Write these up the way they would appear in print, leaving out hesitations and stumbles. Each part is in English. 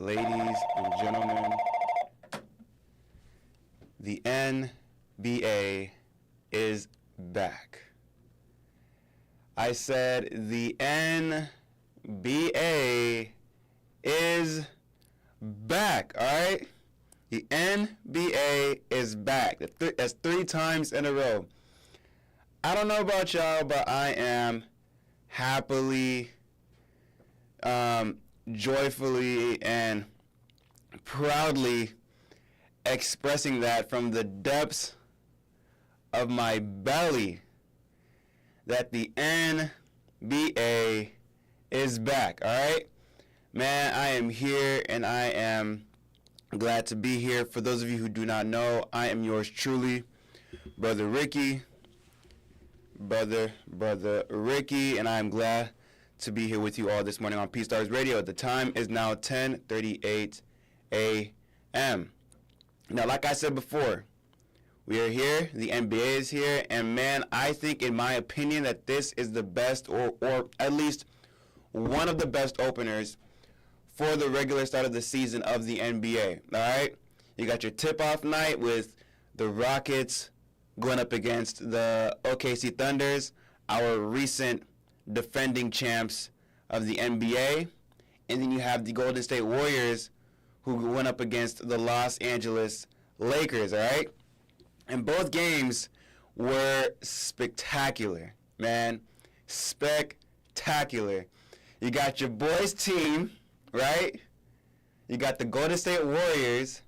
ladies and gentlemen, the NBA is back. I said the NBA is back, all right? The NBA is back. That's 3 times in a row. I don't know about y'all, but I am happily, joyfully, and proudly expressing that from the depths of my belly that the NBA is back, all right? Man, I am here and I am glad to be here. For those of you who do not know, I am yours truly, Brother Ricky. Brother Ricky, and I am glad to be here with you all this morning on P Stars Radio. The time is now 10:38 a.m. Now, like I said before, we are here, the NBA is here, and man, I think, in my opinion, that this is the best, or at least one of the best openers for the regular start of the season of the NBA, all right? You got your tip-off night with the Rockets going up against the OKC Thunders, our recent defending champs of the NBA. And then you have the Golden State Warriors, who went up against the Los Angeles Lakers, all right? And both games were spectacular, man. Spectacular. You got your boys' team, right? You got the Golden State Warriors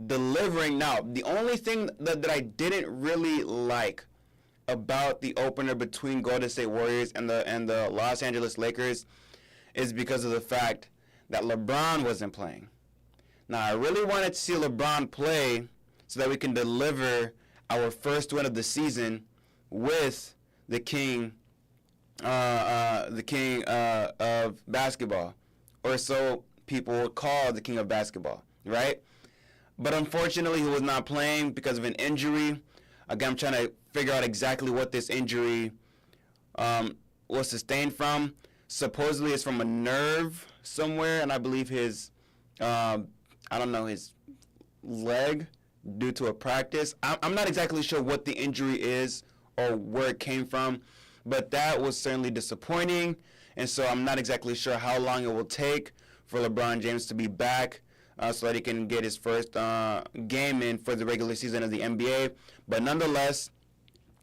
delivering. Now, the only thing that I didn't really like about the opener between Golden State Warriors and the Los Angeles Lakers is because of the fact that LeBron wasn't playing. Now, I really wanted to see LeBron play so that we can deliver our first win of the season with the king of basketball, or so people would call the king of basketball, right? But unfortunately, he was not playing because of an injury. Again, I'm trying to figure out exactly what this injury was sustained from. Supposedly, it's from a nerve somewhere, and I believe his, his leg due to a practice. I'm not exactly sure what the injury is or where it came from, but that was certainly disappointing, and so I'm not exactly sure how long it will take for LeBron James to be back so that he can get his first game in for the regular season of the NBA. But nonetheless,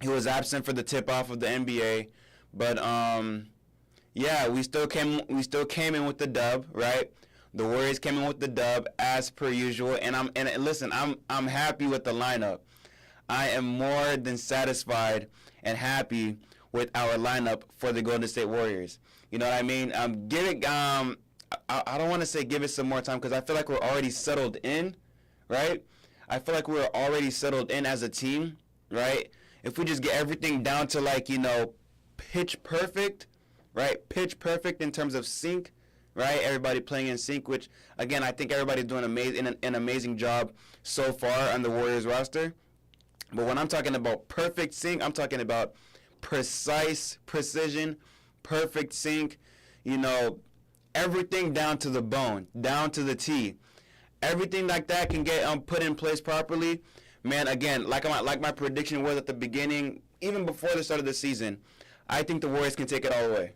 he was absent for the tip-off of the NBA. But yeah, we still came in with the dub, right? The Warriors came in with the dub as per usual. And listen, I'm happy with the lineup. I am more than satisfied and happy with our lineup for the Golden State Warriors. You know what I mean? I don't want to say give it some more time because I feel like we're already settled in, right? I feel like we're already settled in as a team, right? If we just get everything down to pitch perfect, right? Pitch perfect in terms of sync, right? Everybody playing in sync, which, again, I think everybody's doing an amazing job so far on the Warriors roster. But when I'm talking about perfect sync, I'm talking about precise precision, perfect sync, everything down to the bone, down to the T. Everything like that can get put in place properly. Man, again, like my prediction was at the beginning, even before the start of the season, I think the Warriors can take it all the way.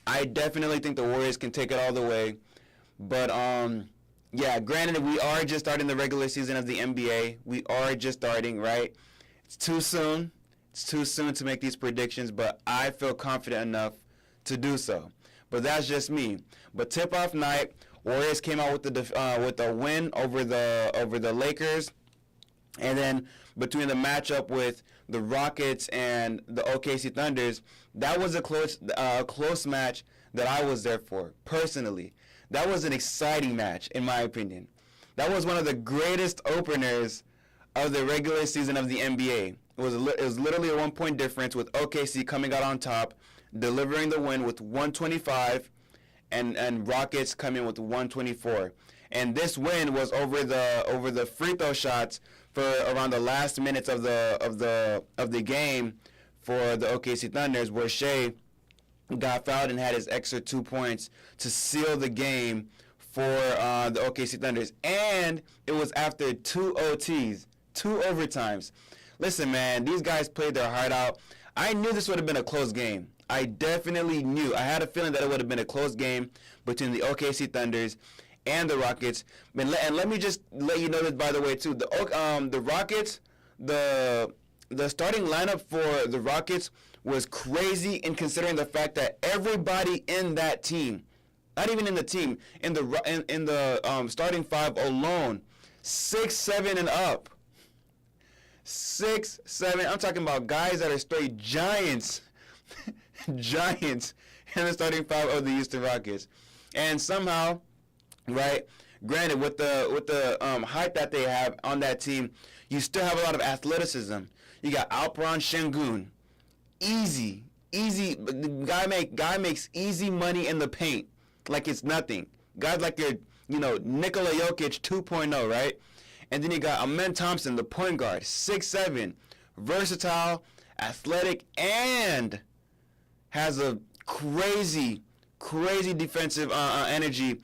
I definitely think the Warriors can take it all the way. But, yeah, granted, we are just starting the regular season of the NBA. We are just starting, right? It's too soon. It's too soon to make these predictions, but I feel confident enough to do so. But that's just me. But tip-off night, Warriors came out with a win over the Lakers, and then between the matchup with the Rockets and the OKC Thunders, that was a close match that I was there for personally. That was an exciting match, in my opinion. That was one of the greatest openers of the regular season of the NBA. It was literally a 1-point difference with OKC coming out on top, delivering the win with 125, and Rockets coming with 124. And this win was over the free throw shots for around the last minutes of the game for the OKC Thunders, where Shea got fouled and had his extra 2 points to seal the game for the OKC Thunders, and it was after 2 OTs, 2 overtimes. Listen, man, these guys played their heart out. I knew this would have been a close game. I definitely knew. I had a feeling that it would have been a close game between the OKC Thunders and the Rockets. And let me just let you know this, by the way, too. The Rockets, the starting lineup for the Rockets was crazy in considering the fact that everybody in that team, not even in the team, in the starting five alone, 6'7" and up. 6'7". I'm talking about guys that are straight giants. Giants in the starting five of the Houston Rockets. And somehow, right, granted, with the height that they have on that team, you still have a lot of athleticism. You got Alperen Şengün. Easy. Guy makes easy money in the paint like it's nothing. Guys like your, Nikola Jokic 2.0, right? And then you got Amen Thompson, the point guard, 6'7", versatile, athletic, and has a crazy defensive energy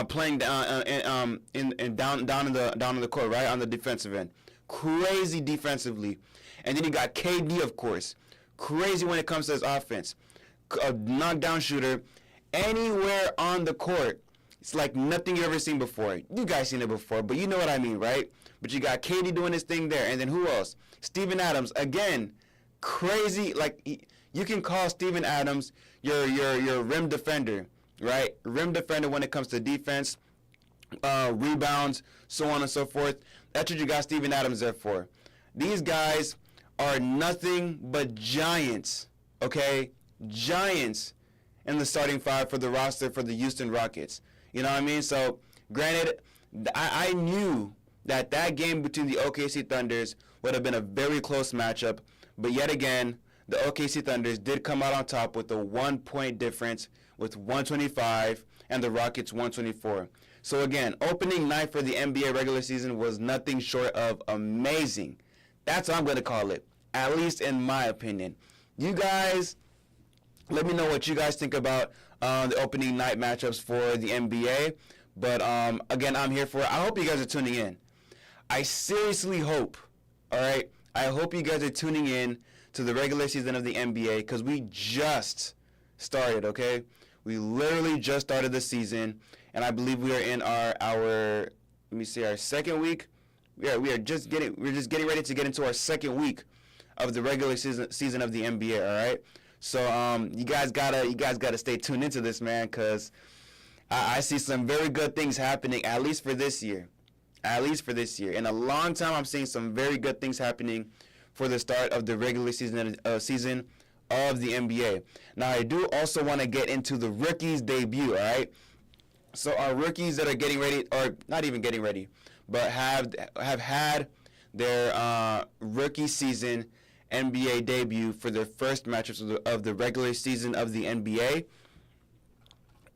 playing down in the court, right, on the defensive end. Crazy defensively. And then you got KD, of course. Crazy when it comes to his offense. A knockdown shooter anywhere on the court. It's like nothing you've ever seen before. You guys seen it before, but you know what I mean, right? But you got KD doing his thing there. And then who else? Steven Adams, again, crazy. Like, you can call Steven Adams your rim defender, right? Rim defender when it comes to defense, rebounds, so on and so forth. That's what you got Steven Adams there for. These guys are nothing but giants, okay? Giants in the starting five for the roster for the Houston Rockets. You know what I mean? So, granted, I knew that game between the OKC Thunders would have been a very close matchup. But yet again, the OKC Thunders did come out on top with a 1-point difference with 125 and the Rockets 124. So, again, opening night for the NBA regular season was nothing short of amazing. That's what I'm going to call it, at least in my opinion. You guys, let me know what you guys think about the opening night matchups for the NBA. But, again, I'm here for it. I hope you guys are tuning in. I seriously hope, all right, I hope you guys are tuning in to the regular season of the NBA because we just started, okay? We literally just started the season, and I believe we are in our let me see, our second week. We're just getting ready to get into our second week of the regular season of the NBA, all right? So you guys gotta stay tuned into this, man, because I see some very good things happening, at least for this year. In a long time, I'm seeing some very good things happening for the start of the regular season of the NBA. Now, I do also want to get into the rookies' debut, all right? So our rookies that are getting ready, or not even getting ready, but have had their rookie season NBA debut for their first matchups of the regular season of the NBA.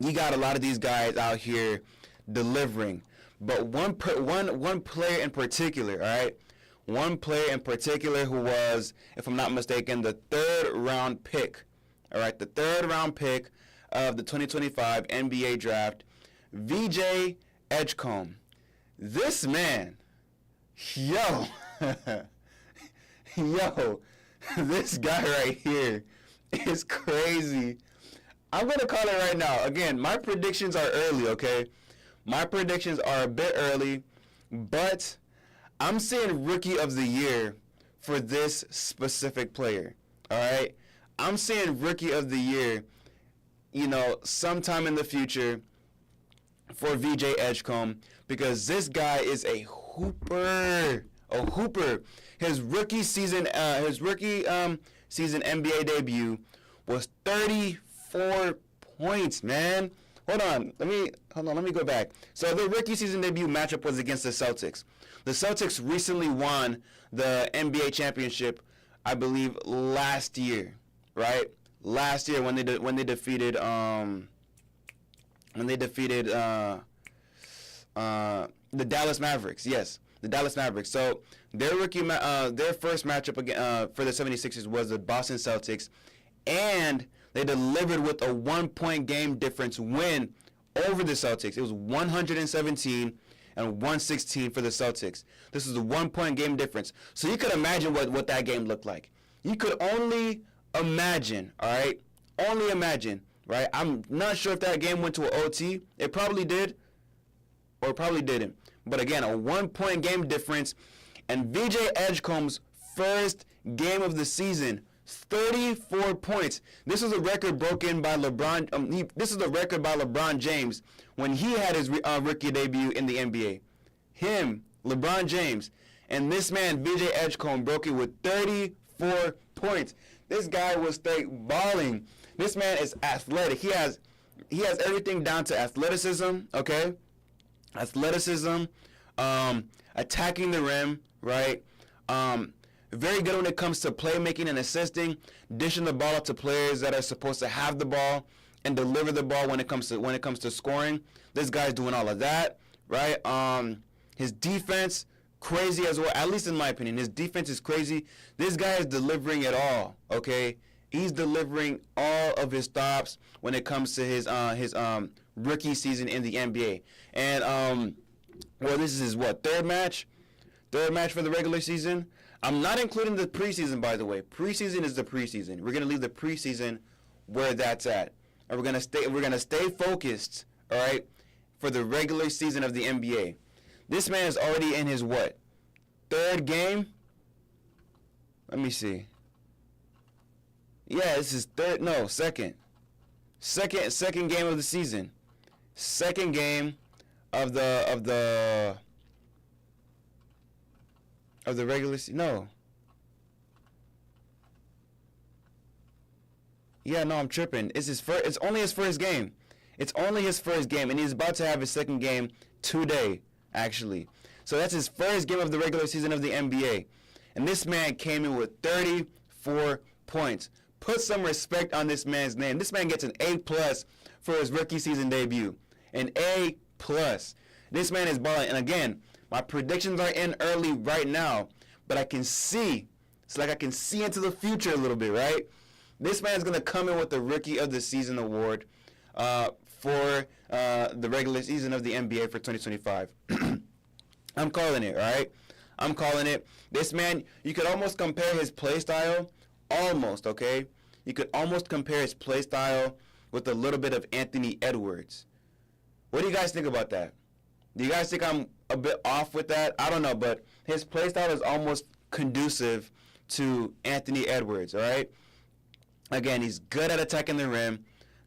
You got a lot of these guys out here delivering. But one player in particular, all right? One player in particular who was, if I'm not mistaken, the third-round pick, all right? The third-round pick of the 2025 NBA draft, VJ Edgecombe. This man, yo, this guy right here is crazy. I'm going to call it right now. Again, my predictions are early, okay? My predictions are a bit early, but I'm saying Rookie of the Year for this specific player, all right? I'm saying Rookie of the Year, sometime in the future for VJ Edgecombe because this guy is a hooper. His rookie season NBA debut was 34 points, man. Hold on, let me go back. So the rookie season debut matchup was against the Celtics. The Celtics recently won the NBA championship, I believe, last year, right? Last year when they defeated the Dallas Mavericks. Yes, the Dallas Mavericks. So their first matchup again for the 76ers was the Boston Celtics, and they delivered with a 1-point game difference win over the Celtics. It was 117 and 116 for the Celtics. This is a 1-point game difference. So you could imagine what that game looked like. You could only imagine, all right? Only imagine, right? I'm not sure if that game went to an OT. It probably did, or it probably didn't. But again, a 1-point game difference. And VJ Edgecombe's first game of the season, 34 points. This is a record broken by LeBron. This is a record by LeBron James when he had his rookie debut in the NBA. Him, LeBron James, and this man, VJ Edgecombe, broke it with 34 points. This guy was straight balling. This man is athletic. He has everything down to athleticism. Okay, athleticism, attacking the rim, right? Very good when it comes to playmaking and assisting, dishing the ball up to players that are supposed to have the ball and deliver the ball when it comes to scoring. This guy's doing all of that, right? His defense, crazy as well. At least in my opinion, his defense is crazy. This guy is delivering it all. Okay, he's delivering all of his stops when it comes to his rookie season in the NBA. And well, this is his third match for the regular season. I'm not including the preseason, by the way. Preseason is the preseason. We're gonna leave the preseason where that's at, and we're gonna stay focused, all right, for the regular season of the NBA. This man is already in his third game? Let me see. Yeah, this is second. Second game of the season. Second game of the regular season. No. Yeah, no, I'm tripping. It's only his first game. It's only his first game, and he's about to have his second game today, actually. So that's his first game of the regular season of the NBA. And this man came in with 34 points. Put some respect on this man's name. This man gets an A+ for his rookie season debut. An A+. This man is balling. And again, my predictions are in early right now, but I can see. It's like I can see into the future a little bit, right? This man's going to come in with the Rookie of the Season award for the regular season of the NBA for 2025. I'm calling it, all right? I'm calling it. This man, you could almost compare his play style, okay? You could almost compare his play style with a little bit of Anthony Edwards. What do you guys think about that? Do you guys think I'm a bit off with that? I don't know, but his play style is almost conducive to Anthony Edwards, all right? Again, he's good at attacking the rim,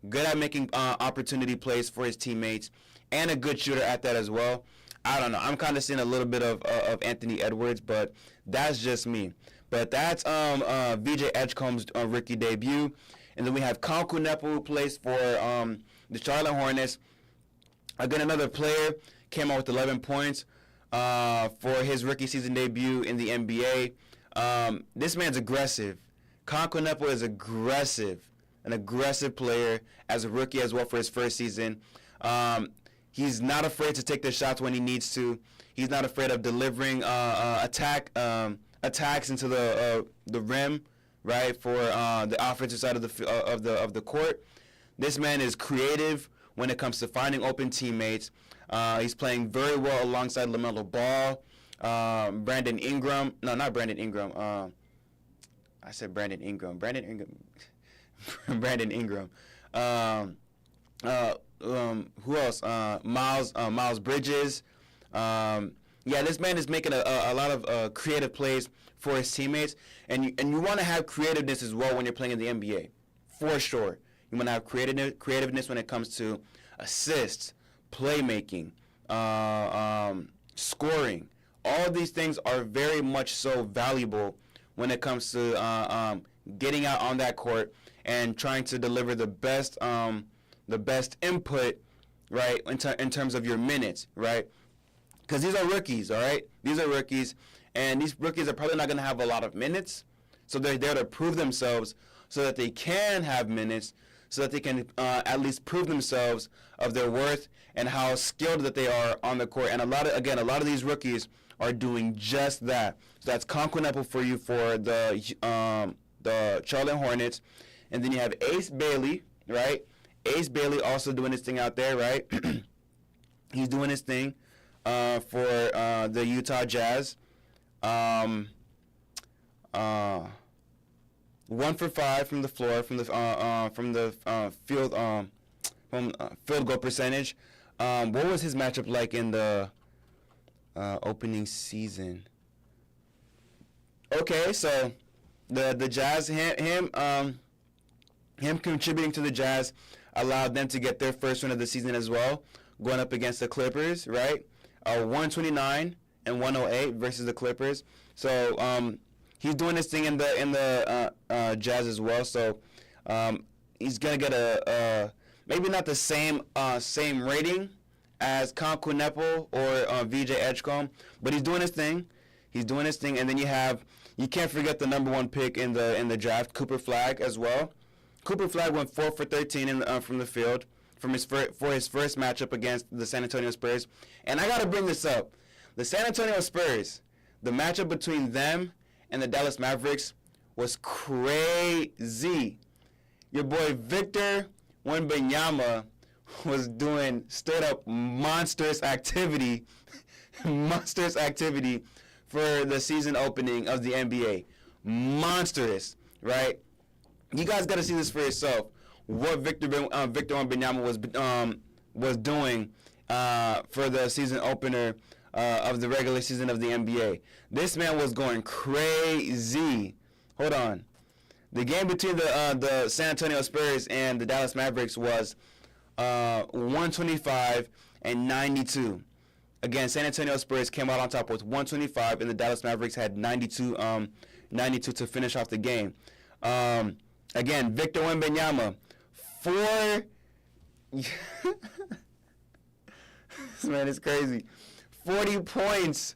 good at making opportunity plays for his teammates, and a good shooter at that as well. I don't know. I'm kind of seeing a little bit of Anthony Edwards, but that's just me. But that's VJ Edgecombe's rookie debut. And then we have Kanku Nepo, who plays for the Charlotte Hornets. Again, another player came out with 11 points for his rookie season debut in the NBA. This man's aggressive. Kanku Nepo is an aggressive player as a rookie as well for his first season. He's not afraid to take the shots when he needs to. He's not afraid of delivering attacks into the rim, right, for the offensive side of the court. This man is creative when it comes to finding open teammates. He's playing very well alongside LaMelo Ball, Brandon Ingram. No, not Brandon Ingram. I said Brandon Ingram. Brandon Ingram. Who else? Miles Bridges. Yeah, this man is making a lot of creative plays for his teammates, and you want to have creativeness as well when you're playing in the NBA, for sure. You want to have creativeness when it comes to assists, playmaking, scoring. All of these things are very much so valuable when it comes to getting out on that court and trying to deliver the best input, right, in terms of your minutes, right? Because these are rookies, all right? These are rookies, and these rookies are probably not going to have a lot of minutes, so they're there to prove themselves so that they can have minutes, so that they can at least prove themselves of their worth and how skilled that they are on the court. And a lot of these rookies are doing just that. So that's Kanku Nepo for you for the Charlotte Hornets. And then you have Ace Bailey, right? Ace Bailey also doing his thing out there, right? He's doing his thing for the Utah Jazz. 1 for 5 from the floor, from the field goal percentage. What was his matchup like in the opening season? Okay, so the Jazz, him contributing to the Jazz allowed them to get their first win of the season as well, going up against the Clippers, right? 129 and 108 versus the Clippers. So he's doing this thing in the Jazz as well. So he's gonna get a maybe not the same rating as Con Kneppel or VJ Edgecombe, but he's doing his thing. He's doing his thing, and then you can't forget the number 1 pick in the draft, Cooper Flagg as well. Cooper Flagg went 4 for 13 from the field for his first matchup against the San Antonio Spurs. And I gotta bring this up: the San Antonio Spurs, the matchup between them and the Dallas Mavericks was crazy. Your boy Victor Wembanyama was doing straight up monstrous activity for the season opening of the NBA. Monstrous, right? You guys got to see this for yourself. What Victor Wembanyama was doing for the season opener of the regular season of the NBA. This man was going crazy. Hold on. The game between the San Antonio Spurs and the Dallas Mavericks was 125 and 92. Again, San Antonio Spurs came out on top with 125, and the Dallas Mavericks had 92 to finish off the game. Again, Victor Wembanyama, 4. This man is crazy. 40 points.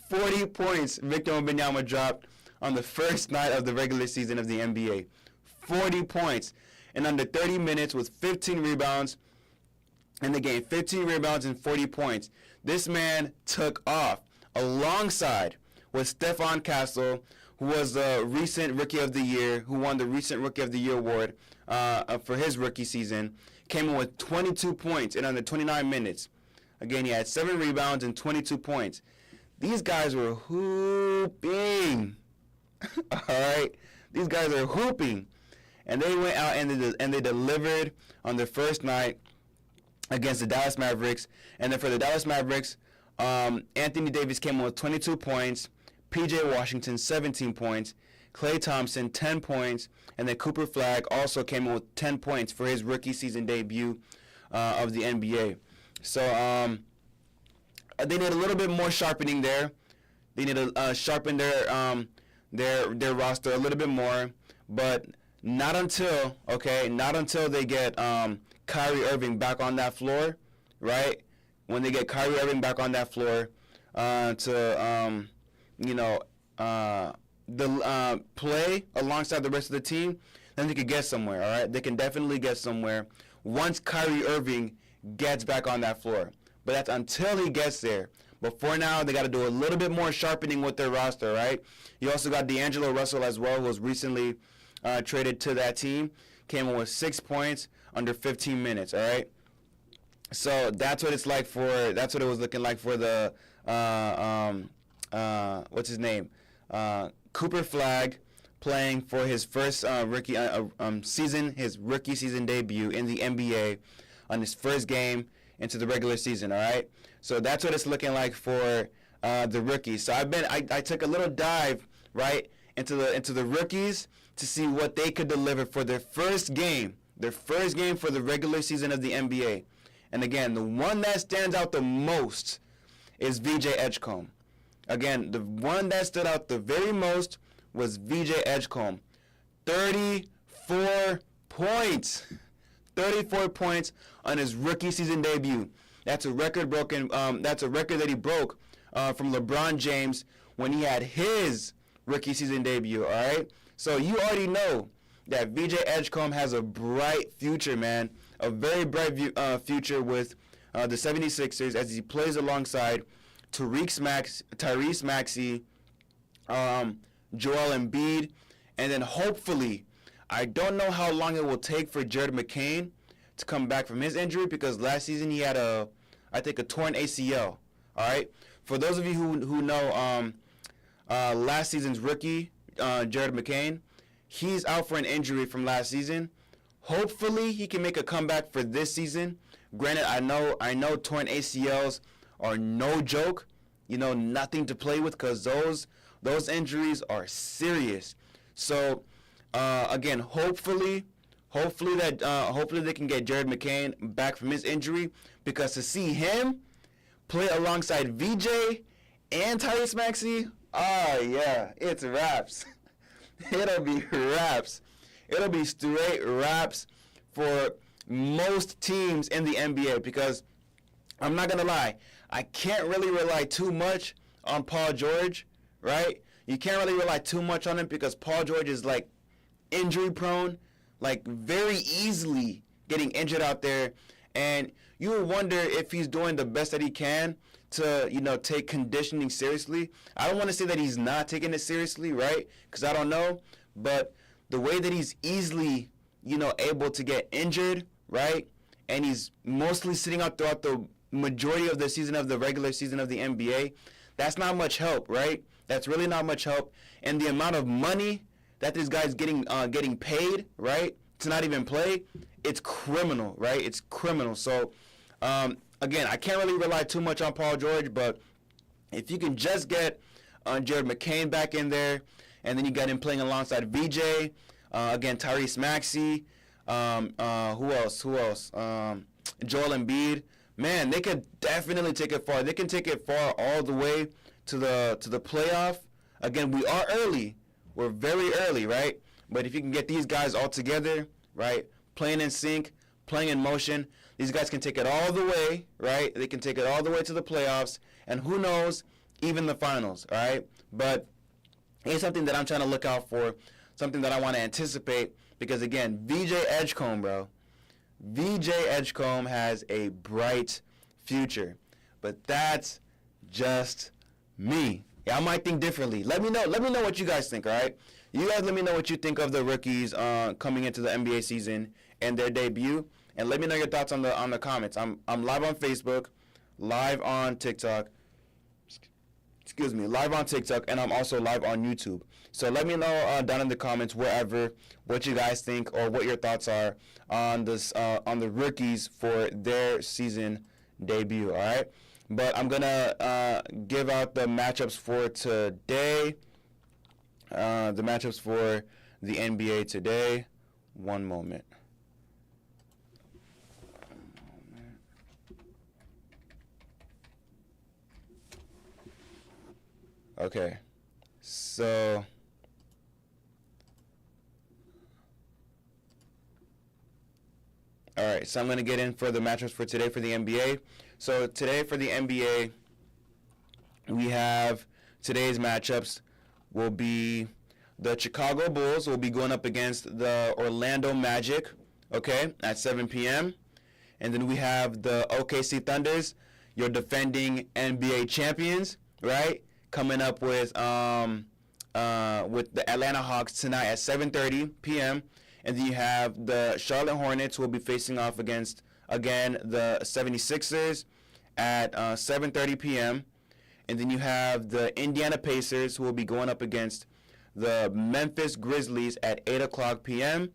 Victor Wembanyama dropped on the first night of the regular season of the NBA. 40 points in under 30 minutes with 15 rebounds in the game. 15 rebounds and 40 points. This man took off alongside with Stephon Castle, who was the recent Rookie of the Year, who won the recent Rookie of the Year award for his rookie season. Came in with 22 points in under 29 minutes. Again, he had 7 rebounds and 22 points. These guys were hooping. All right? These guys are hooping. And they went out and they delivered on their first night against the Dallas Mavericks. And then for the Dallas Mavericks, Anthony Davis came in with 22 points. P.J. Washington, 17 points. Klay Thompson, 10 points. And then Cooper Flagg also came in with 10 points for his rookie season debut of the NBA. So they need a little bit more sharpening there. They need to sharpen their roster a little bit more, but not until they get Kyrie Irving back on that floor, right? When they get Kyrie Irving back on that floor play alongside the rest of the team, then they could get somewhere. All right, they can definitely get somewhere once Kyrie Irving gets back on that floor. But that's until he gets there. But for now, they got to do a little bit more sharpening with their roster, right? You also got D'Angelo Russell as well, who was recently traded to that team. Came in with 6 points under 15 minutes, all right? So that's what it's like that's what it was looking like for the, what's his name? Cooper Flagg playing for his first rookie season debut in the NBA on his first game into the regular season, all right? So that's what it's looking like for the rookies. So I took a little dive, right, into the rookies to see what they could deliver for their first game for the regular season of the NBA. And again, the one that stands out the most is VJ Edgecombe. Again, the one that stood out the very most was VJ Edgecombe. 34 points. 34 points on his rookie season debut. That's a record that he broke from LeBron James when he had his rookie season debut, all right? So you already know that VJ Edgecombe has a bright future, man. A very bright future with the 76ers as he plays alongside Tyrese Maxey, Joel Embiid, and then hopefully, I don't know how long it will take for Jared McCain to come back from his injury because last season he had a torn ACL. All right. For those of you who know last season's rookie, Jared McCain, he's out for an injury from last season. Hopefully he can make a comeback for this season. Granted, I know torn ACLs are no joke. You know, nothing to play with because those injuries are serious. So again, hopefully they can get Jared McCain back from his injury, because to see him play alongside VJ and Tyrese Maxey, yeah, it's raps. It'll be raps. It'll be straight raps for most teams in the NBA, because I'm not gonna lie, I can't really rely too much on Paul George, right? You can't really rely too much on him because Paul George is like injury prone, like very easily getting injured out there, and you would wonder if he's doing the best that he can to, you know, take conditioning seriously. I don't want to say that he's not taking it seriously, right? Because I don't know, but the way that he's easily, you know, able to get injured, right? And he's mostly sitting out throughout the majority of the season, of the regular season of the NBA. That's not much help, right? That's really not much help. And the amount of money that this guy's getting paid, right, to not even play, it's criminal, right? It's criminal. So, again, I can't really rely too much on Paul George, but if you can just get Jared McCain back in there, and then you got him playing alongside VJ, again, Tyrese Maxey, who else? Joel Embiid. Man, they could definitely take it far. They can take it far all the way to the playoff. Again, we are early. We're very early, right? But if you can get these guys all together, right, playing in sync, playing in motion, these guys can take it all the way, right? They can take it all the way to the playoffs, and who knows, even the finals, all right? But it's something that I'm trying to look out for, something that I want to anticipate, because, again, VJ Edgecombe, bro. VJ Edgecombe has a bright future, but that's just me. Yeah, I might think differently. Let me know what you guys think, all right? You guys let me know what you think of the rookies coming into the NBA season and their debut, and let me know your thoughts on the comments. I'm live on Facebook, live on TikTok. Live on TikTok, and I'm also live on YouTube. So let me know down in the comments, wherever, what you guys think or what your thoughts are on this on the rookies for their season debut. All right, but I'm gonna give out the matchups for today. The matchups for the NBA today. One moment. Okay, so all right, so I'm going to get in for the matchups for today for the NBA. So today for the NBA, we have today's matchups will be the Chicago Bulls will be going up against the Orlando Magic, okay, at 7 p.m. And then we have the OKC Thunders, your defending NBA champions, right? Coming up with the Atlanta Hawks tonight at 7:30 p.m. And then you have the Charlotte Hornets, who will be facing off against, again, the 76ers at 7:30 p.m. And then you have the Indiana Pacers, who will be going up against the Memphis Grizzlies at 8 o'clock p.m.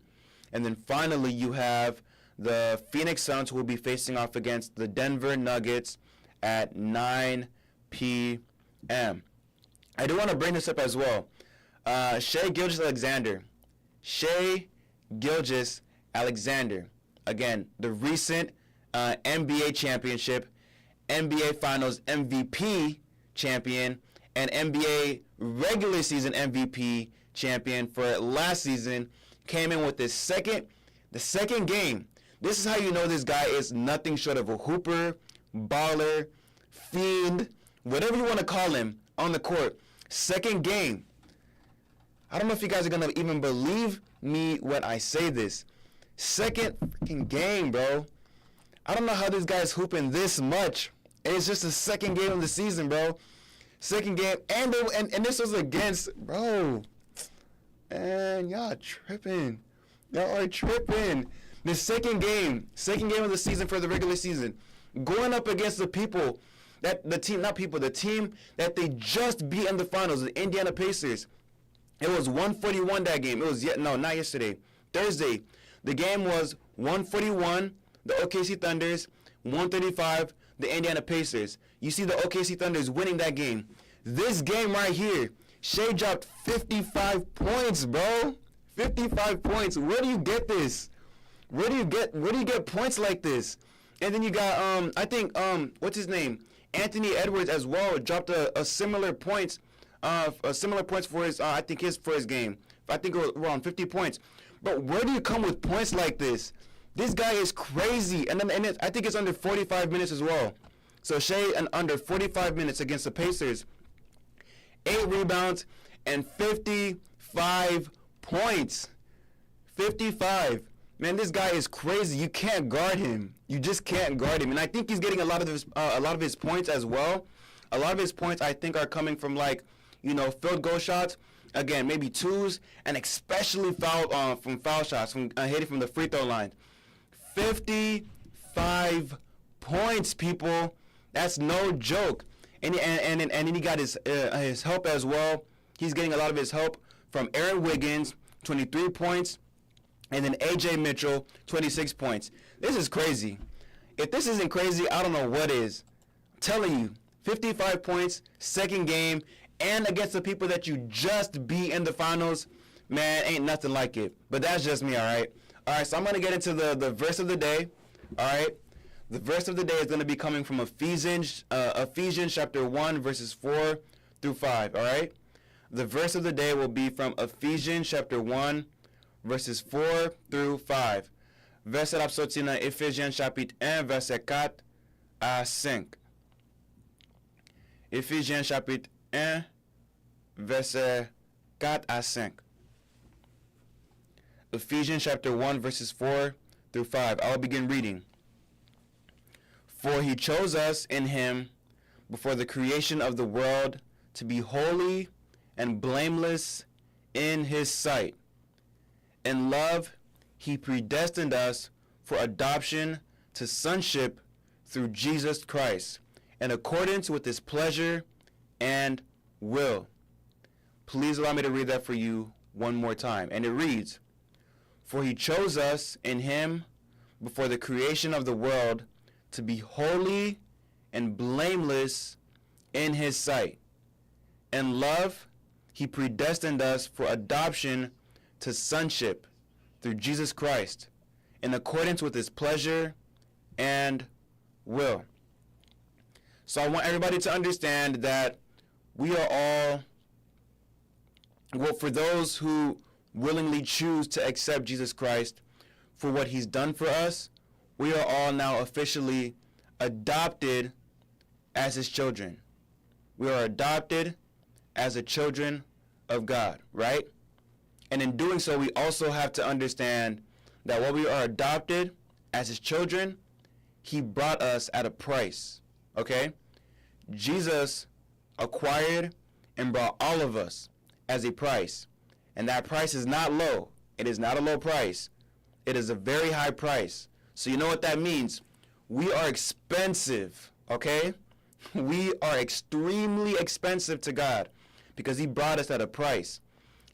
And then finally you have the Phoenix Suns, who will be facing off against the Denver Nuggets at 9 p.m. I do want to bring this up as well. Shai Gilgeous-Alexander. Shai Gilgeous-Alexander. Again, the recent NBA championship, NBA Finals MVP champion, and NBA regular season MVP champion for last season, came in with the second game. This is how you know this guy is nothing short of a hooper, baller, fiend, whatever you want to call him on the court. Second game. I don't know if you guys are going to even believe me when I say this. Second freaking game, bro. I don't know how this guy's hooping this much. It's just the second game of the season, bro. Second game. And this was against, bro. Man, y'all tripping. Y'all are tripping. The second game of the season for the regular season, going up against the team that they just beat in the finals, the Indiana Pacers. It was 141 that game. It was not yesterday, Thursday. The game was 141, the OKC Thunders, 135, the Indiana Pacers. You see the OKC Thunders winning that game. This game right here, Shai dropped 55 points, bro. 55 points. Where do you get this? Where do you get points like this? And then you got what's his name? Anthony Edwards as well dropped a similar points for his for his game. I think it was around 50 points. But where do you come with points like this? This guy is crazy. And I think it's under 45 minutes as well. So Shai under 45 minutes against the Pacers, 8 rebounds and 55 points. 55. Man, this guy is crazy. You can't guard him. You just can't guard him. And I think he's getting a lot of his points as well. A lot of his points I think are coming from field goal shots. Again, maybe twos, and especially from foul shots, from hitting from the free throw line. 55 points, people. That's no joke. And then he got his help as well. He's getting a lot of his help from Aaron Wiggins, 23 points, and then A.J. Mitchell, 26 points. This is crazy. If this isn't crazy, I don't know what is. I'm telling you, 55 points, second game, and against the people that you just beat in the finals, man, ain't nothing like it. But that's just me, all right? All right, so I'm going to get into the verse of the day, all right? The verse of the day is going to be coming from Ephesians chapter 1, verses 4 through 5, all right? The verse of the day will be from Ephesians chapter 1, verses 4 through 5. Verset sorti dans Ephésiens chapitre 1, verset 4 à 5. Ephésiens chapitre 1, verset 4 à 5. Ephesians chapter 1, verses 4 through 5. I'll begin reading. For he chose us in him before the creation of the world to be holy and blameless in his sight. In love, he predestined us for adoption to sonship through Jesus Christ, in accordance with his pleasure and will. Please allow me to read that for you one more time. And it reads, For he chose us in him before the creation of the world to be holy and blameless in his sight. In love, he predestined us for adoption to sonship through Jesus Christ, in accordance with his pleasure and will. So I want everybody to understand that we are all, for those who willingly choose to accept Jesus Christ for what he's done for us, we are all now officially adopted as his children. We are adopted as the children of God, right? And in doing so, we also have to understand that while we are adopted as his children, he brought us at a price, okay? Jesus acquired and brought all of us as a price. And that price is not low. It is not a low price. It is a very high price. So you know what that means? We are expensive, okay? We are extremely expensive to God because he brought us at a price.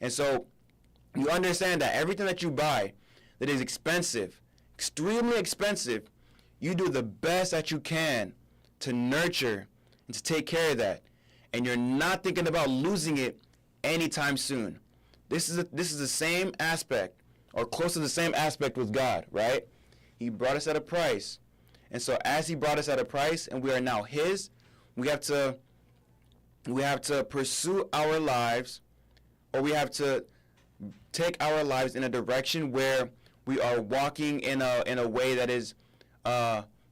And so you understand that everything that you buy that is expensive, extremely expensive, you do the best that you can to nurture and to take care of that. And you're not thinking about losing it anytime soon. This is the same aspect, or close to the same aspect with God, right? He brought us at a price. And so as he brought us at a price and we are now his, we have to pursue our lives, or we have to take our lives in a direction where we are walking in a way that is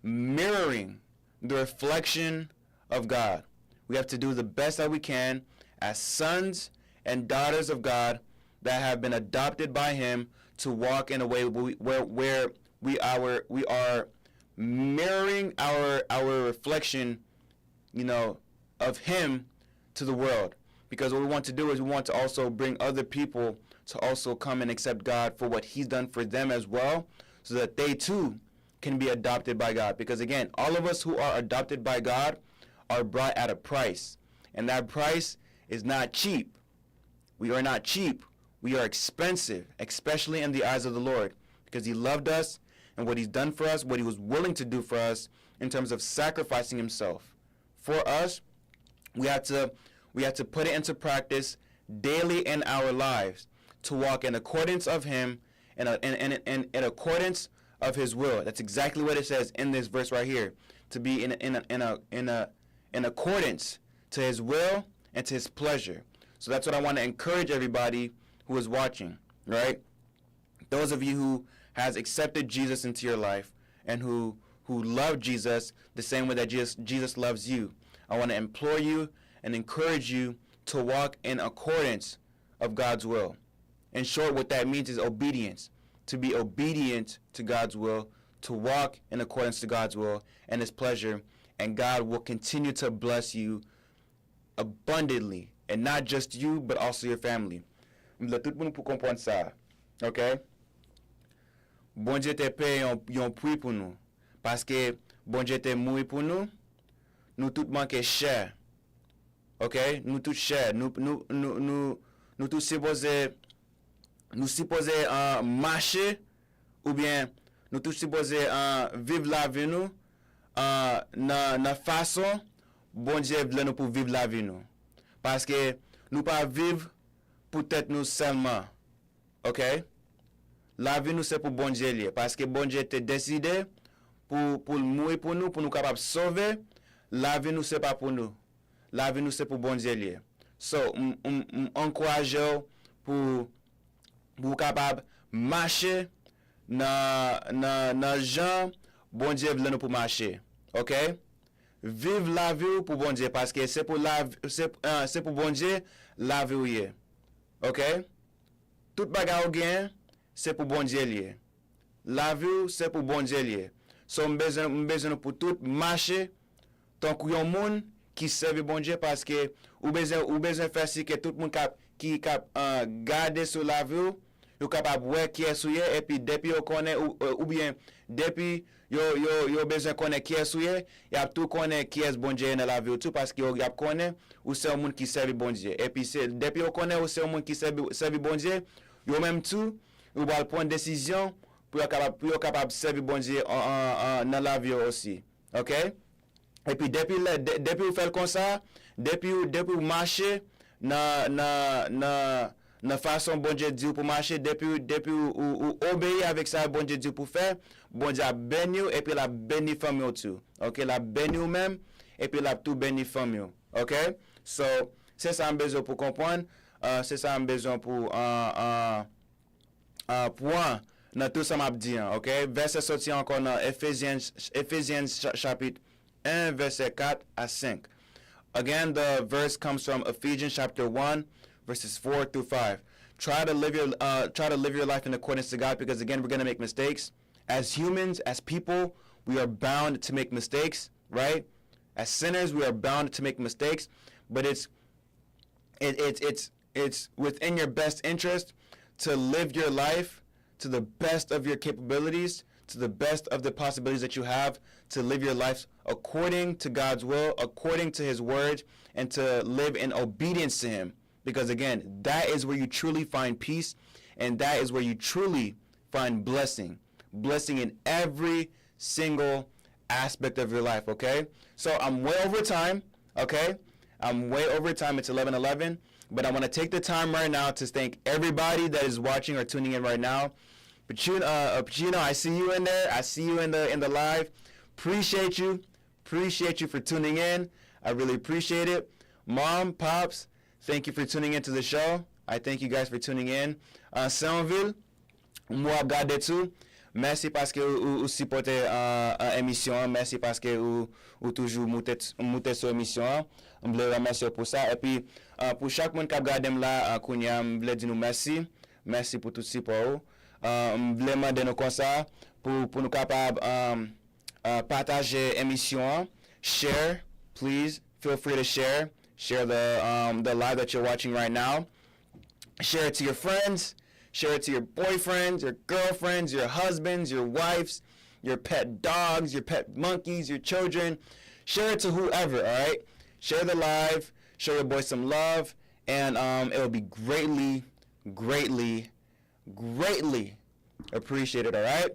mirroring the reflection of God. We have to do the best that we can as sons and daughters of God that have been adopted by him to walk in a way where we are mirroring our reflection, of him to the world. Because what we want to do is we want to also bring other people to also come and accept God for what he's done for them as well, so that they too can be adopted by God. Because again, all of us who are adopted by God are brought at a price. And that price is not cheap. We are not cheap. We are expensive, especially in the eyes of the Lord, because he loved us and what he's done for us, what he was willing to do for us in terms of sacrificing himself. For us, we have to put it into practice daily in our lives to walk in accordance of him and in accordance of his will. That's exactly what it says in this verse right here. To be in accordance to his will and to his pleasure. So that's what I want to encourage everybody who is watching, right? Those of you who has accepted Jesus into your life and who love Jesus the same way that Jesus loves you. I want to implore you and encourage you to walk in accordance of God's will. In short, what that means is obedience. To be obedient to God's will, to walk in accordance to God's will and his pleasure, and God will continue to bless you abundantly, and not just you, but also your family. M'le tout moun pou kompon sa, ok? Bon Dieu te paye yon prix pour nous, parce que bon Dieu te mouri pour nous, nous tout manque cher, ok? Nous tout cher, nous tout supposé marcher, ou bien nous tout supposé vivre la vie nous, na façon bon Dieu vle nous pour vivre la vie nous. Parce que nous pas vivre pour tête nous seulement. OK? La vie nous c'est pour bon Dieu lié. Parce que bon Dieu te décidé pour mourir pour nous capable sauver. La vie nous c'est pas pour nous. La vie nous c'est pour bon Dieu lié. So, encourage pour capable marcher dans gens bon Dieu vle nous pour marcher. OK? Vive la vie pour bon Dieu parce que c'est pour bon Dieu la vie lié. OK? Tout bagarre gain c'est pour bon Dieu lié. La vie c'est pour bon Dieu lié. So besoin pour tout marcher tant que yon monde qui serve bon Dieu parce que ou besoin faire si que tout le monde qui garder sur la vie yo capable ouais qui est souillé et puis depuis yo connaît ou bien depuis yo besoin connaît qui est souillé y a tout connaît qui est bon Dieu dans la vie tout parce que yo y a connaît ou c'est un monde qui serve bon Dieu et puis c'est depuis yo connaît ou c'est un monde qui serve bon Dieu yo même tout yo va prendre décision pour capable servir bon Dieu dans la vie aussi. OK? Et puis depuis vous faites comme ça, depuis vous marchez na façon bon Dieu dit pour marcher, depuis ou obéir avec ça bon Dieu dit pour faire, bon Dieu a béni et puis la béni famille tout. OK, la béni ou même et puis la tout béni famille. OK? So, c'est ça un besoin pour comprendre, c'est ça un besoin pour point dans tout ça m'a dit, OK? Verset sorti encore dans Ephésiens chapitre 1 verset 4 à 5. Again, the verse comes from Ephesians chapter 1 verses 4 through 5. Try to live your life in accordance to God, because again, we're going to make mistakes. As humans, as people, we are bound to make mistakes, right? As sinners, we are bound to make mistakes, but it's within your best interest to live your life to the best of your capabilities, to the best of the possibilities that you have, to live your life according to God's will, according to his word, and to live in obedience to him. Because again, that is where you truly find peace, and that is where you truly find blessing in every single aspect of your life. Okay? So I'm way over time. Okay? I'm way over time. It's 11:11. But I want to take the time right now to thank everybody that is watching or tuning in right now. Pacino, I see you in there. I see you in the live. Appreciate you for tuning in. I really appreciate it. Mom, Pops, thank you for tuning into the show. I thank you guys for tuning in. Saint-Ville, moi regardez tout. Merci parce que vous supportez l'émission. Merci parce que vous toujours montez sur l'émission. Je vous remercie pour ça. Et puis, pour chaque monde qui regarde là, je voulais dire merci. Merci pour tout ce support. Je voulais demander nous comme ça pour nous capables partager l'émission. Share, please. Feel free to share. Share the live that you're watching right now. Share it to your friends. Share it to your boyfriends, your girlfriends, your husbands, your wives, your pet dogs, your pet monkeys, your children. Share it to whoever, all right? Share the live. Show your boy some love. And it will be greatly, greatly, greatly appreciated, all right?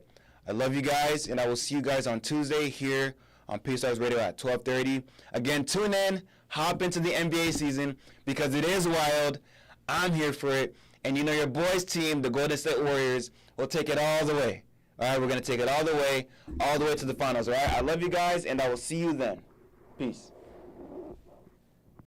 I love you guys, and I will see you guys on Tuesday here on Peace Stars Radio at 12:30. Again, tune in, hop into the NBA season because it is wild. I'm here for it. And you know your boys' team, the Golden State Warriors, will take it all the way. All right, we're going to take it all the way to the finals, all right? I love you guys, and I will see you then. Peace.